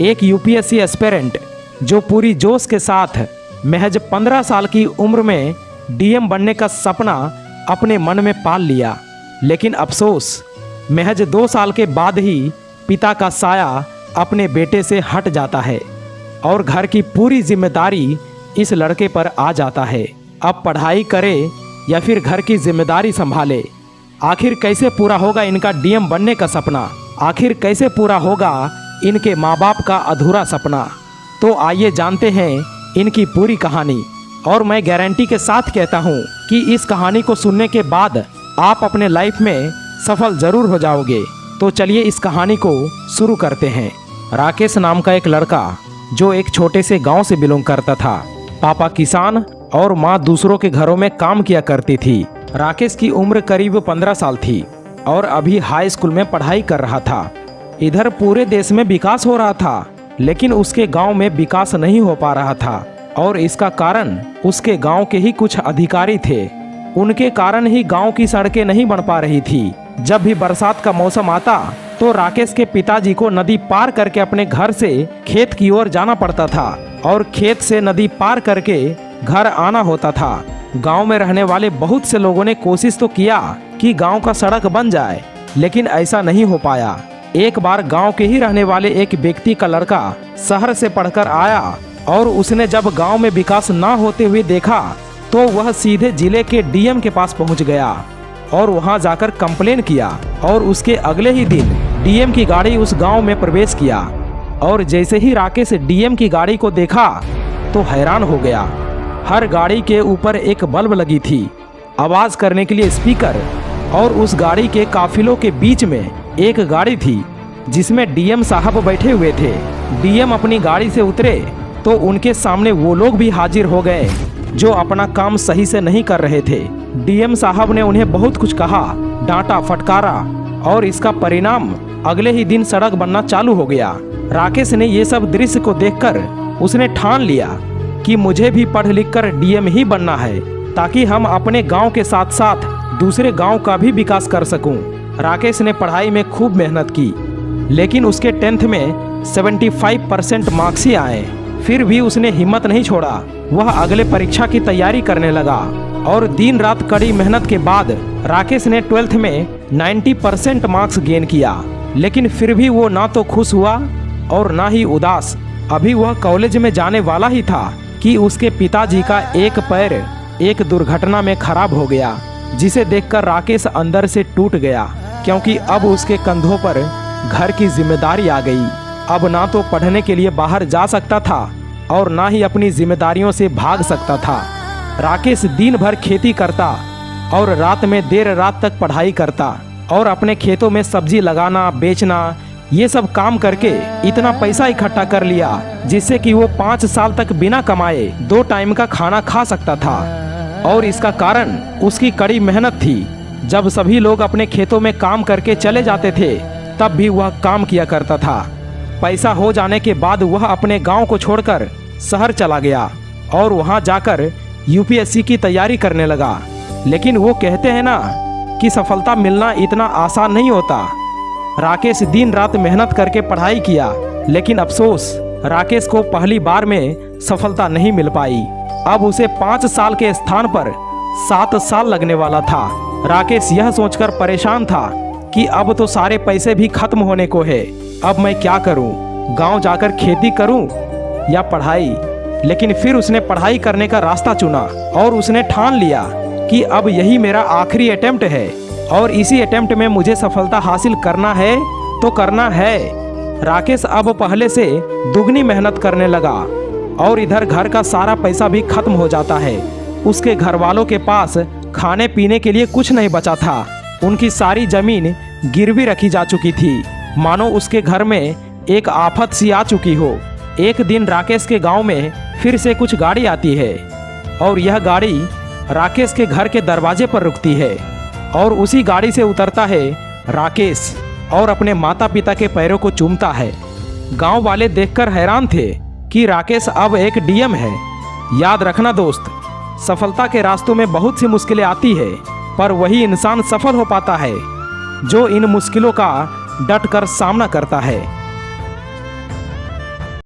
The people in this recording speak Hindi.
एक यूपीएससी एस्पिरेंट जो पूरी जोश के साथ महज 15 साल की उम्र में डीएम बनने का सपना अपने मन में पाल लिया, लेकिन अफसोस महज 2 साल के बाद ही पिता का साया अपने बेटे से हट जाता है और घर की पूरी जिम्मेदारी इस लड़के पर आ जाता है। अब पढ़ाई करे या फिर घर की जिम्मेदारी संभाले, आखिर कैसे पूरा होगा इनका डीएम बनने का सपना? आखिर कैसे पूरा होगा इनके माँ बाप का अधूरा सपना? तो आइए जानते हैं इनकी पूरी कहानी। और मैं गारंटी के साथ कहता हूँ कि इस कहानी को सुनने के बाद आप अपने लाइफ में सफल ज़रूर हो जाओगे। तो चलिए इस कहानी को शुरू करते हैं। राकेश नाम का एक लड़का जो एक छोटे से गांव से बिलोंग करता था। पापा किसान और माँ दूसरों के घरों में काम किया करती थी। राकेश की उम्र करीब 15 साल थी और अभी हाई स्कूल में पढ़ाई कर रहा था। इधर पूरे देश में विकास हो रहा था, लेकिन उसके गांव में विकास नहीं हो पा रहा था और इसका कारण उसके गांव के ही कुछ अधिकारी थे। उनके कारण ही गांव की सड़कें नहीं बन पा रही थी। जब भी बरसात का मौसम आता तो राकेश के पिताजी को नदी पार करके अपने घर से खेत की ओर जाना पड़ता था और खेत से नदी पार करके घर आना होता था। गांव में रहने वाले बहुत से लोगों ने कोशिश तो किया कि गांव का सड़क बन जाए, लेकिन ऐसा नहीं हो पाया। एक बार गांव के ही रहने वाले एक व्यक्ति का लड़का शहर से पढ़कर आया और उसने जब गांव में विकास ना होते हुए देखा तो वह सीधे जिले के डीएम के पास पहुंच गया और वहां जाकर कंप्लेन किया। और उसके अगले ही दिन डीएम की गाड़ी उस गांव में प्रवेश किया और जैसे ही राकेश डीएम की गाड़ी को देखा तो हैरान हो गया। हर गाड़ी के ऊपर एक बल्ब लगी थी, आवाज़ करने के लिए स्पीकर, और उस गाड़ी के काफिलों के बीच में एक गाड़ी थी जिसमें डीएम साहब बैठे हुए थे। डीएम अपनी गाड़ी से उतरे तो उनके सामने वो लोग भी हाजिर हो गए जो अपना काम सही से नहीं कर रहे थे। डीएम साहब ने उन्हें बहुत कुछ कहा, डांटा, फटकारा और इसका परिणाम अगले ही दिन सड़क बनना चालू हो गया। राकेश ने ये सब दृश्य को देखकर उसने ठान लिया कि मुझे भी पढ़ लिख कर डीएम ही बनना है ताकि हम अपने गांव के साथ साथ दूसरे गांव का भी विकास कर सकूं। राकेश ने पढ़ाई में खूब मेहनत की, लेकिन उसके 10th में 75% मार्क्स ही आए। फिर भी उसने हिम्मत नहीं छोड़ा। वह अगले परीक्षा की तैयारी करने लगा और दिन रात कड़ी मेहनत के बाद राकेश ने 12th में 90% मार्क्स गेन किया। लेकिन फिर भी वो ना तो खुश हुआ और ना ही उदास। अभी वह कॉलेज में जाने वाला ही था कि उसके पिताजी का एक पैर एक दुर्घटना में खराब हो गया, जिसे देखकर राकेश अंदर से टूट गया, क्योंकि अब उसके कंधों पर घर की जिम्मेदारी आ गई। अब ना तो पढ़ने के लिए बाहर जा सकता था और ना ही अपनी जिम्मेदारियों से भाग सकता था। राकेश दिन भर खेती करता और रात में देर रात तक पढ़ाई करता और अपने खेतों में सब्जी लगाना, बेचना, ये सब काम करके इतना पैसा इकट्ठा कर लिया जिससे कि वो 5 साल तक बिना कमाए 2 टाइम का खाना खा सकता था। और इसका कारण उसकी कड़ी मेहनत थी। जब सभी लोग अपने खेतों में काम करके चले जाते थे तब भी वह काम किया करता था। पैसा हो जाने के बाद वह अपने गांव को छोड़कर शहर चला गया और वहां जाकर यूपीएससी की तैयारी करने लगा। लेकिन वो कहते हैं ना कि सफलता मिलना इतना आसान नहीं होता। राकेश दिन रात मेहनत करके पढ़ाई किया, लेकिन अफसोस राकेश को पहली बार में सफलता नहीं मिल पाई। अब उसे 5 साल के स्थान पर 7 साल लगने वाला था। राकेश यह सोचकर परेशान था कि अब तो सारे पैसे भी खत्म होने को है। अब मैं क्या करूं? गांव जाकर खेती करूं या पढ़ाई? लेकिन फिर उसने पढ़ाई करने का रास्ता चुना और उसने ठान लिया कि अब यही मेरा आखिरी अटेम्प्ट है और इसी अटेम्प्ट में मुझे सफलता हासिल करना है तो करना है। राकेश अब पहले से दुगनी मेहनत करने लगा और इधर घर का सारा पैसा भी खत्म हो जाता है। उसके घर वालों के पास खाने पीने के लिए कुछ नहीं बचा था। उनकी सारी जमीन गिरवी रखी जा चुकी थी, मानो उसके घर में एक आफत सी आ चुकी हो। एक दिन राकेश के गांव में फिर से कुछ गाड़ी आती है और यह गाड़ी राकेश के घर के दरवाजे पर रुकती है और उसी गाड़ी से उतरता है राकेश और अपने माता पिता के पैरों को चूमता है। गांव वाले देखकर हैरान थे कि राकेश अब एक डीएम है। याद रखना दोस्त, सफलता के रास्तों में बहुत सी मुश्किलें आती है, पर वही इंसान सफल हो पाता है जो इन मुश्किलों का डट कर सामना करता है।